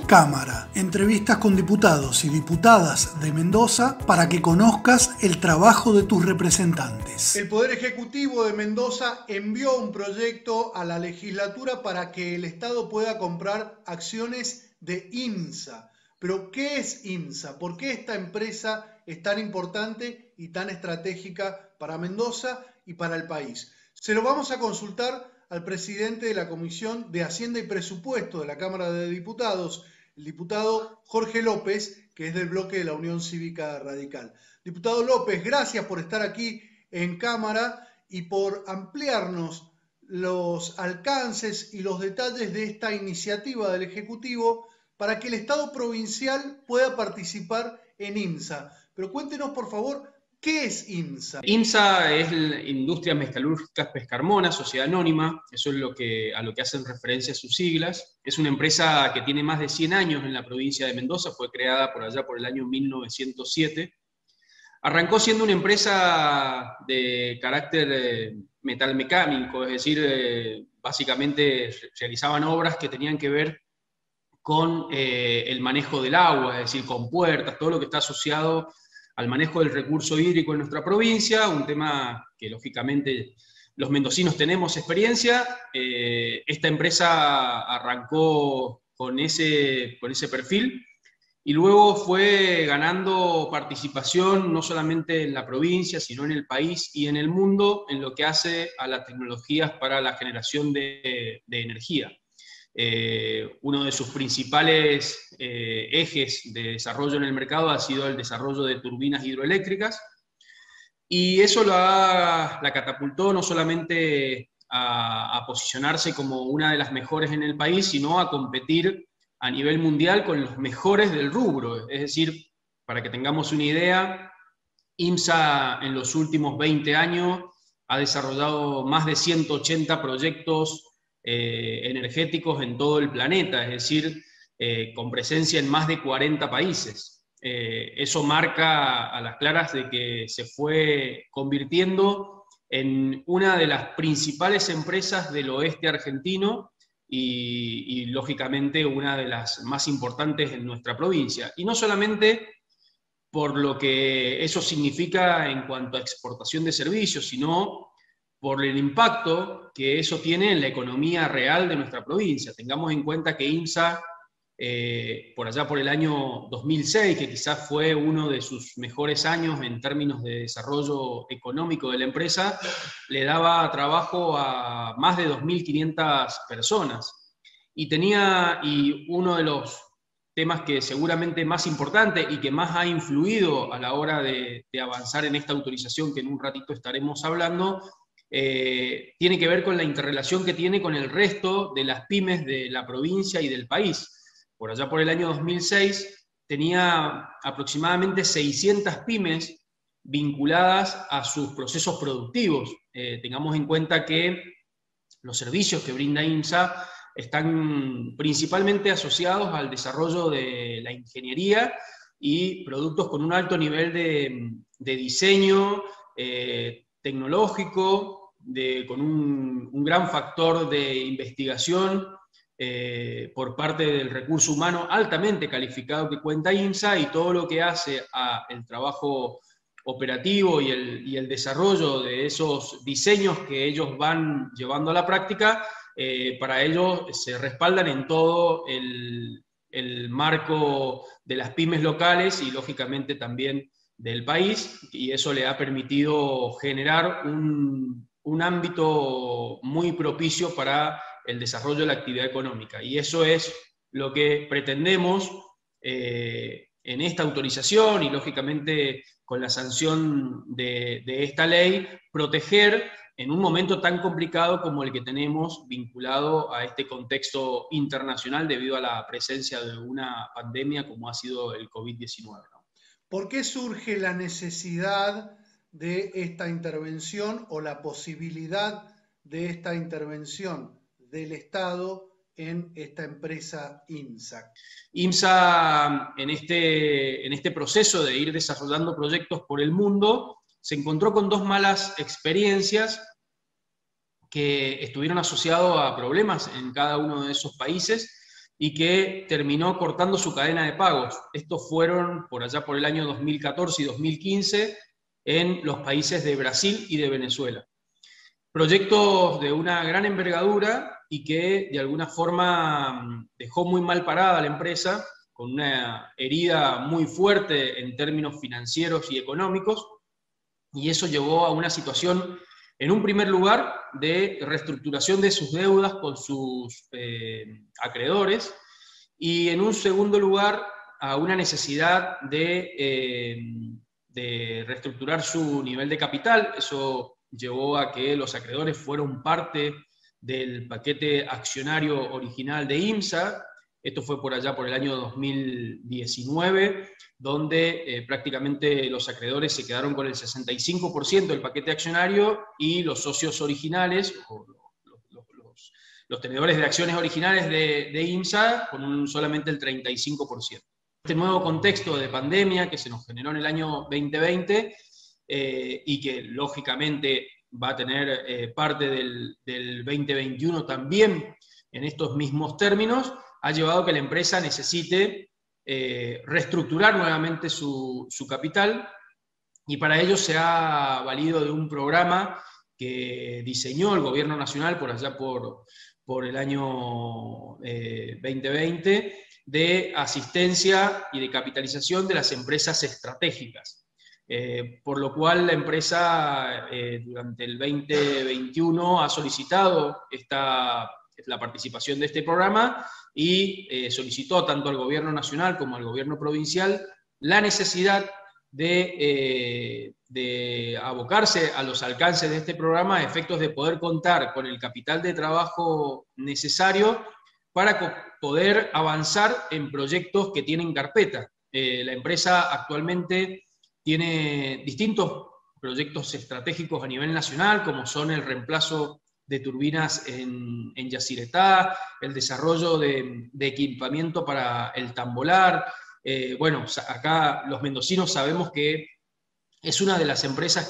Cámara, entrevistas con diputados y diputadas de Mendoza para que conozcas el trabajo de tus representantes. El Poder Ejecutivo de Mendoza envió un proyecto a la legislatura para que el Estado pueda comprar acciones de IMSA. Pero, ¿qué es IMSA? ¿Por qué esta empresa es tan importante y tan estratégica para Mendoza y para el país? Se lo vamos a consultar al presidente de la Comisión de Hacienda y Presupuesto de la Cámara de Diputados, el diputado Jorge López, que es del bloque de la Unión Cívica Radical. Diputado López, gracias por estar aquí en Cámara y por ampliarnos los alcances y los detalles de esta iniciativa del Ejecutivo para que el Estado provincial pueda participar en IMSA. Pero cuéntenos, por favor, ¿qué es IMSA? IMSA es Industrias Metalúrgicas Pescarmona, sociedad anónima, eso es a lo que hacen referencia sus siglas. Es una empresa que tiene más de 100 años en la provincia de Mendoza, fue creada por allá por el año 1907. Arrancó siendo una empresa de carácter metalmecánico, es decir, básicamente realizaban obras que tenían que ver con el manejo del agua, es decir, con puertas, todo lo que está asociado al manejo del recurso hídrico en nuestra provincia, un tema que lógicamente los mendocinos tenemos experiencia. Esta empresa arrancó con ese perfil y luego fue ganando participación no solamente en la provincia, sino en el país y en el mundo en lo que hace a las tecnologías para la generación de energía. Uno de sus principales ejes de desarrollo en el mercado ha sido el desarrollo de turbinas hidroeléctricas, y eso la catapultó no solamente a posicionarse como una de las mejores en el país, sino a competir a nivel mundial con los mejores del rubro. Es decir, para que tengamos una idea, IMSA en los últimos 20 años ha desarrollado más de 180 proyectos energéticos en todo el planeta, es decir, con presencia en más de 40 países. Eso marca a las claras de que se fue convirtiendo en una de las principales empresas del oeste argentino y lógicamente una de las más importantes en nuestra provincia. Y no solamente por lo que eso significa en cuanto a exportación de servicios, sino por el impacto que eso tiene en la economía real de nuestra provincia. Tengamos en cuenta que IMSA, por allá por el año 2006, que quizás fue uno de sus mejores años en términos de desarrollo económico de la empresa, le daba trabajo a más de 2.500 personas. Y uno de los temas que seguramente más importante y que más ha influido a la hora de avanzar en esta autorización, que en un ratito estaremos hablando, tiene que ver con la interrelación que tiene con el resto de las pymes de la provincia y del país. Por allá por el año 2006 tenía aproximadamente 600 pymes vinculadas a sus procesos productivos. Tengamos en cuenta que los servicios que brinda IMSA están principalmente asociados al desarrollo de la ingeniería y productos con un alto nivel de diseño tecnológico, con un gran factor de investigación por parte del recurso humano altamente calificado que cuenta IMSA, y todo lo que hace al trabajo operativo y el desarrollo de esos diseños que ellos van llevando a la práctica, para ello se respaldan en todo el marco de las pymes locales y lógicamente también del país, y eso le ha permitido generar un ámbito muy propicio para el desarrollo de la actividad económica. Y eso es lo que pretendemos en esta autorización y lógicamente con la sanción de esta ley, proteger en un momento tan complicado como el que tenemos vinculado a este contexto internacional debido a la presencia de una pandemia como ha sido el COVID-19, ¿no? ¿Por qué surge la necesidad de esta intervención o la posibilidad de esta intervención del Estado en esta empresa IMSA? IMSA, en este proceso de ir desarrollando proyectos por el mundo, se encontró con dos malas experiencias que estuvieron asociados a problemas en cada uno de esos países, y que terminó cortando su cadena de pagos. Estos fueron por allá por el año 2014 y 2015 en los países de Brasil y de Venezuela. Proyectos de una gran envergadura y que de alguna forma dejó muy mal parada a la empresa, con una herida muy fuerte en términos financieros y económicos, y eso llevó a una situación, en un primer lugar, de reestructuración de sus deudas con sus acreedores, y en un segundo lugar, a una necesidad de reestructurar su nivel de capital. Eso llevó a que los acreedores fueron parte del paquete accionario original de IMSA. Esto fue por allá por el año 2019, donde prácticamente los acreedores se quedaron con el 65% del paquete accionario y los socios originales, o los tenedores de acciones originales de IMSA, con solamente el 35%. Este nuevo contexto de pandemia que se nos generó en el año 2020 y que lógicamente va a tener parte del 2021 también en estos mismos términos, ha llevado a que la empresa necesite reestructurar nuevamente su capital, y para ello se ha valido de un programa que diseñó el Gobierno Nacional por allá por el año 2020, de asistencia y de capitalización de las empresas estratégicas. Por lo cual la empresa durante el 2021 ha solicitado la participación de este programa y solicitó tanto al Gobierno Nacional como al Gobierno Provincial la necesidad de abocarse a los alcances de este programa a efectos de poder contar con el capital de trabajo necesario para poder avanzar en proyectos que tienen carpeta. La empresa actualmente tiene distintos proyectos estratégicos a nivel nacional, como son el reemplazo de turbinas en Yacyretá, el desarrollo de equipamiento para el tambolar. Bueno, acá los mendocinos sabemos que es una de las empresas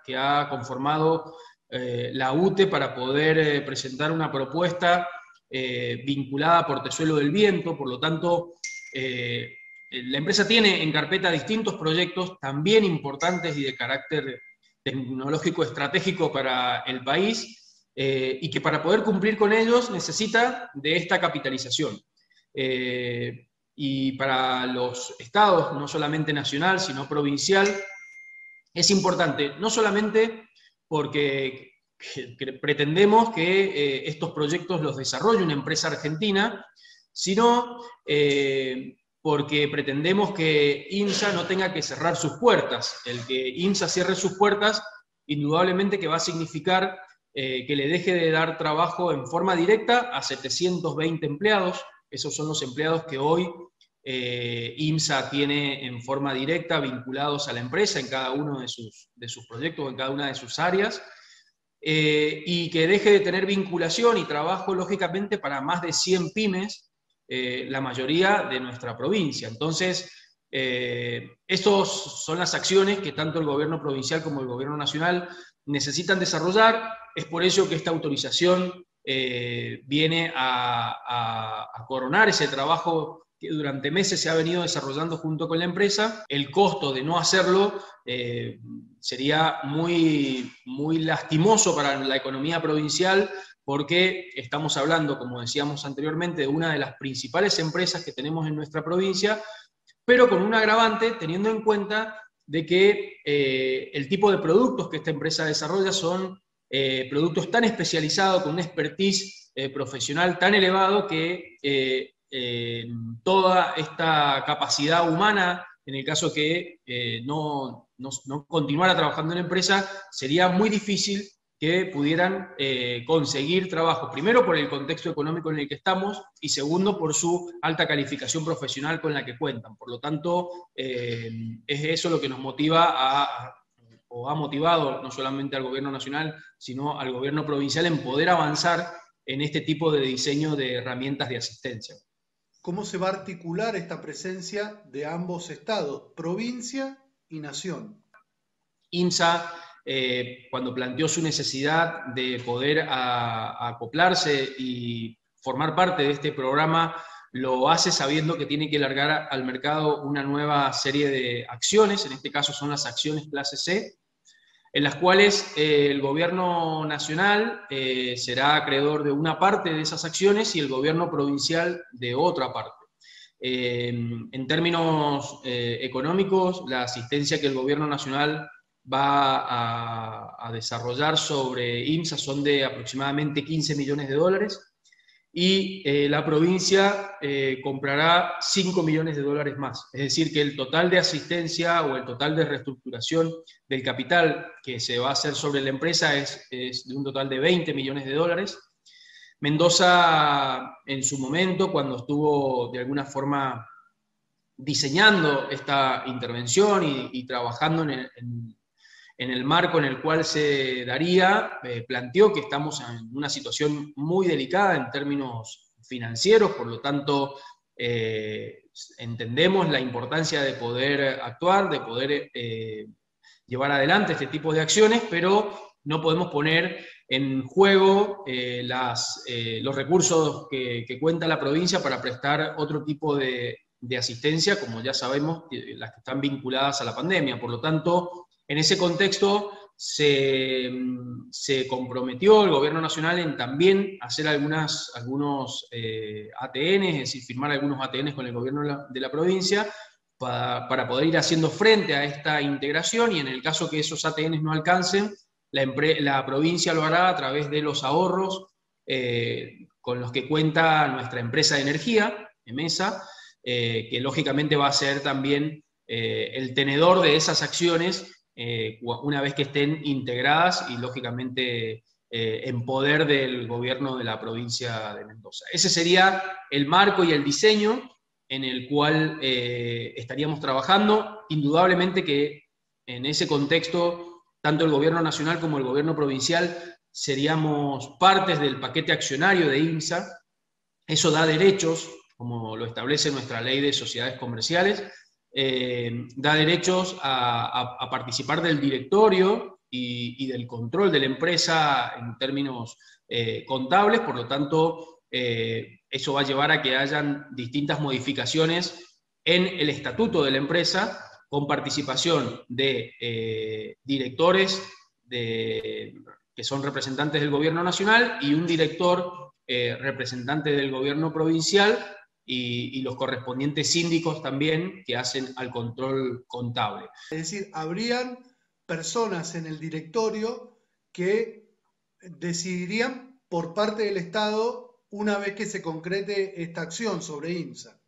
que ha conformado la UTE para poder presentar una propuesta vinculada a Portezuelo del Viento. Por lo tanto, la empresa tiene en carpeta distintos proyectos también importantes y de carácter tecnológico estratégico para el país, y que para poder cumplir con ellos necesita de esta capitalización. Y para los estados, no solamente nacional, sino provincial, es importante, no solamente porque pretendemos que estos proyectos los desarrolle una empresa argentina, sino porque pretendemos que IMSA no tenga que cerrar sus puertas. El que IMSA cierre sus puertas, indudablemente que va a significar que le deje de dar trabajo en forma directa a 720 empleados. Esos son los empleados que hoy IMSA tiene en forma directa vinculados a la empresa en cada uno de sus proyectos, en cada una de sus áreas, y que deje de tener vinculación y trabajo, lógicamente, para más de 100 pymes, la mayoría de nuestra provincia. Entonces, estas son las acciones que tanto el gobierno provincial como el gobierno nacional necesitan desarrollar. Es por ello que esta autorización viene a coronar ese trabajo que durante meses se ha venido desarrollando junto con la empresa. El costo de no hacerlo sería muy, muy lastimoso para la economía provincial, porque estamos hablando, como decíamos anteriormente, de una de las principales empresas que tenemos en nuestra provincia, pero con un agravante, teniendo en cuenta de que el tipo de productos que esta empresa desarrolla son productos tan especializados, con un expertise profesional tan elevado, que toda esta capacidad humana, en el caso que no continuara trabajando en la empresa, sería muy difícil que pudieran conseguir trabajo, primero por el contexto económico en el que estamos, y segundo por su alta calificación profesional con la que cuentan. Por lo tanto, es eso lo que nos motiva o ha motivado no solamente al gobierno nacional, sino al gobierno provincial en poder avanzar en este tipo de diseño de herramientas de asistencia. ¿Cómo se va a articular esta presencia de ambos estados, provincia y nación? IMSA, cuando planteó su necesidad de poder acoplarse y formar parte de este programa lo hace sabiendo que tiene que largar al mercado una nueva serie de acciones, en este caso son las acciones clase C, en las cuales el gobierno nacional será acreedor de una parte de esas acciones y el gobierno provincial de otra parte. En términos económicos, la asistencia que el gobierno nacional va a desarrollar sobre IMSA son de aproximadamente 15 millones de dólares, y la provincia comprará 5 millones de dólares más. Es decir, que el total de asistencia o el total de reestructuración del capital que se va a hacer sobre la empresa es de un total de 20 millones de dólares. Mendoza, en su momento, cuando estuvo de alguna forma diseñando esta intervención y trabajando en el marco en el cual se daría, planteó que estamos en una situación muy delicada en términos financieros, por lo tanto, entendemos la importancia de poder actuar, de poder llevar adelante este tipo de acciones, pero no podemos poner en juego los recursos que cuenta la provincia para prestar otro tipo de asistencia, como ya sabemos, las que están vinculadas a la pandemia. Por lo tanto, en ese contexto se comprometió el gobierno nacional en también hacer algunos ATN, es decir, firmar algunos ATN con el gobierno de la provincia para poder ir haciendo frente a esta integración, y en el caso que esos ATN no alcancen, la provincia lo hará a través de los ahorros con los que cuenta nuestra empresa de energía, EMESA, que lógicamente va a ser también el tenedor de esas acciones una vez que estén integradas y lógicamente en poder del gobierno de la provincia de Mendoza. Ese sería el marco y el diseño en el cual estaríamos trabajando. Indudablemente que en ese contexto, tanto el gobierno nacional como el gobierno provincial seríamos partes del paquete accionario de IMSA. Eso da derechos, como lo establece nuestra ley de sociedades comerciales, da derechos a participar del directorio y del control de la empresa en términos contables. Por lo tanto, eso va a llevar a que hayan distintas modificaciones en el estatuto de la empresa, con participación de directores que son representantes del gobierno nacional y un director representante del gobierno provincial, y los correspondientes síndicos también que hacen al control contable. Es decir, habrían personas en el directorio que decidirían por parte del Estado una vez que se concrete esta acción sobre IMSA.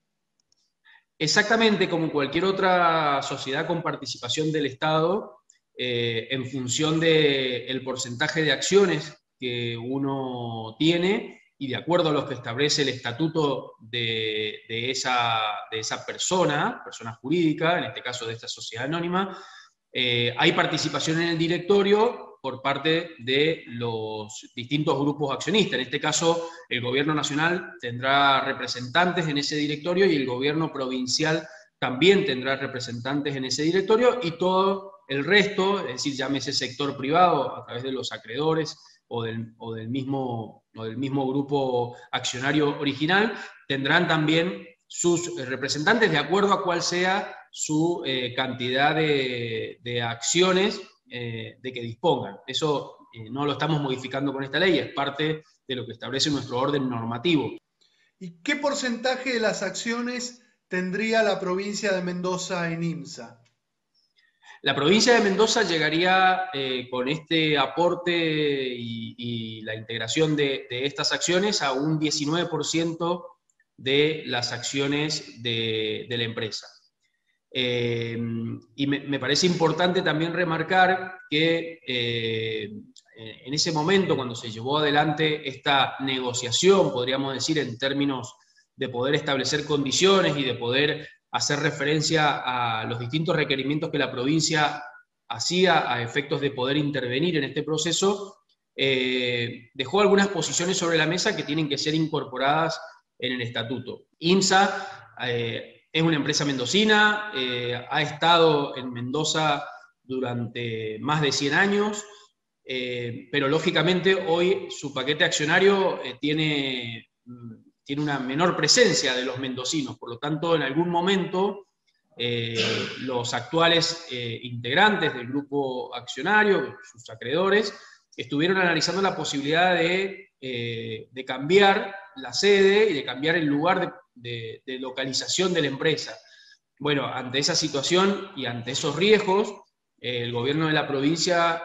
Exactamente, como cualquier otra sociedad con participación del Estado, en función del porcentaje de acciones que uno tiene, y de acuerdo a los que establece el estatuto de esa persona jurídica, en este caso de esta sociedad anónima, hay participación en el directorio por parte de los distintos grupos accionistas. En este caso, el gobierno nacional tendrá representantes en ese directorio y el gobierno provincial también tendrá representantes en ese directorio, y todo el resto, es decir, llámese sector privado a través de los acreedores o del mismo grupo accionario original, tendrán también sus representantes de acuerdo a cuál sea su cantidad de acciones de que dispongan. Eso no lo estamos modificando con esta ley, es parte de lo que establece nuestro orden normativo. ¿Y qué porcentaje de las acciones tendría la provincia de Mendoza en IMSA? La provincia de Mendoza llegaría con este aporte y la integración de estas acciones a un 19% de las acciones de la empresa. Y me parece importante también remarcar que en ese momento, cuando se llevó adelante esta negociación, podríamos decir, en términos de poder establecer condiciones y de poder hacer referencia a los distintos requerimientos que la provincia hacía a efectos de poder intervenir en este proceso, dejó algunas posiciones sobre la mesa que tienen que ser incorporadas en el estatuto. IMSA es una empresa mendocina, ha estado en Mendoza durante más de 100 años, pero lógicamente hoy su paquete accionario tiene tiene una menor presencia de los mendocinos. Por lo tanto, en algún momento, los actuales integrantes del grupo accionario, sus acreedores, estuvieron analizando la posibilidad de cambiar la sede y de cambiar el lugar de localización de la empresa. Bueno, ante esa situación y ante esos riesgos, el gobierno de la provincia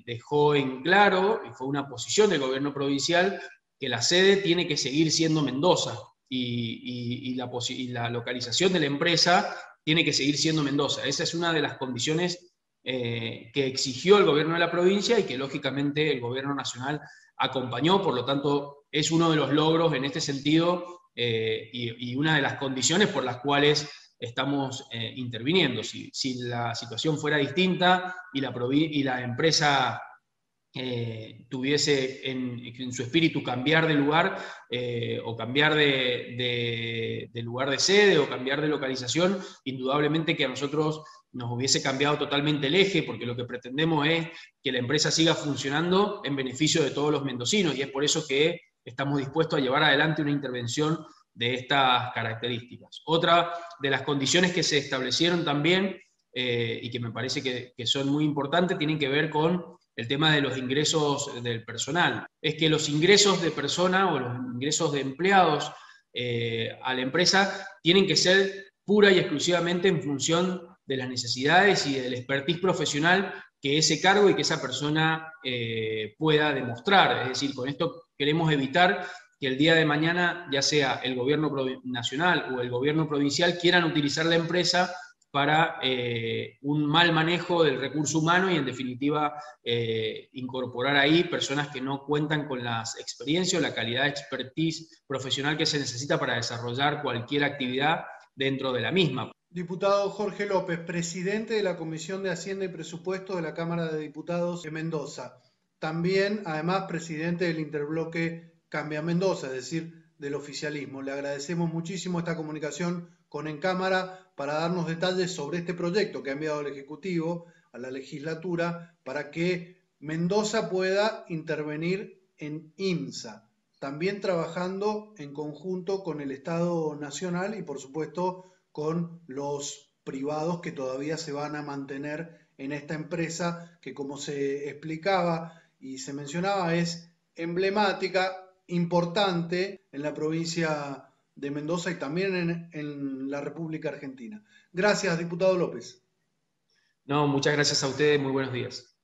dejó en claro, y fue una posición del gobierno provincial, que la sede tiene que seguir siendo Mendoza y la localización de la empresa tiene que seguir siendo Mendoza. Esa es una de las condiciones que exigió el gobierno de la provincia y que lógicamente el gobierno nacional acompañó. Por lo tanto, es uno de los logros en este sentido y una de las condiciones por las cuales estamos interviniendo. Si la situación fuera distinta y la empresa tuviese en su espíritu cambiar de lugar o cambiar de lugar de sede o cambiar de localización, indudablemente que a nosotros nos hubiese cambiado totalmente el eje, porque lo que pretendemos es que la empresa siga funcionando en beneficio de todos los mendocinos, y es por eso que estamos dispuestos a llevar adelante una intervención de estas características. Otra de las condiciones que se establecieron también, y que me parece que son muy importantes, tienen que ver con el tema de los ingresos del personal. Es que los ingresos de persona o los ingresos de empleados a la empresa tienen que ser pura y exclusivamente en función de las necesidades y del expertise profesional que ese cargo y que esa persona pueda demostrar. Es decir, con esto queremos evitar que el día de mañana, ya sea el gobierno nacional o el gobierno provincial, quieran utilizar la empresa para un mal manejo del recurso humano y, en definitiva, incorporar ahí personas que no cuentan con las experiencias o la calidad de expertise profesional que se necesita para desarrollar cualquier actividad dentro de la misma. Diputado Jorge López, presidente de la Comisión de Hacienda y Presupuesto de la Cámara de Diputados de Mendoza. También, además, presidente del interbloque Cambia Mendoza, es decir, del oficialismo. Le agradecemos muchísimo esta comunicación con En Cámara para darnos detalles sobre este proyecto que ha enviado el Ejecutivo a la legislatura para que Mendoza pueda intervenir en INSA, también trabajando en conjunto con el Estado Nacional y, por supuesto, con los privados que todavía se van a mantener en esta empresa que, como se explicaba y se mencionaba, es emblemática, importante en la provincia de Mendoza y también en la República Argentina. Gracias, diputado López. No, muchas gracias a ustedes, muy buenos días.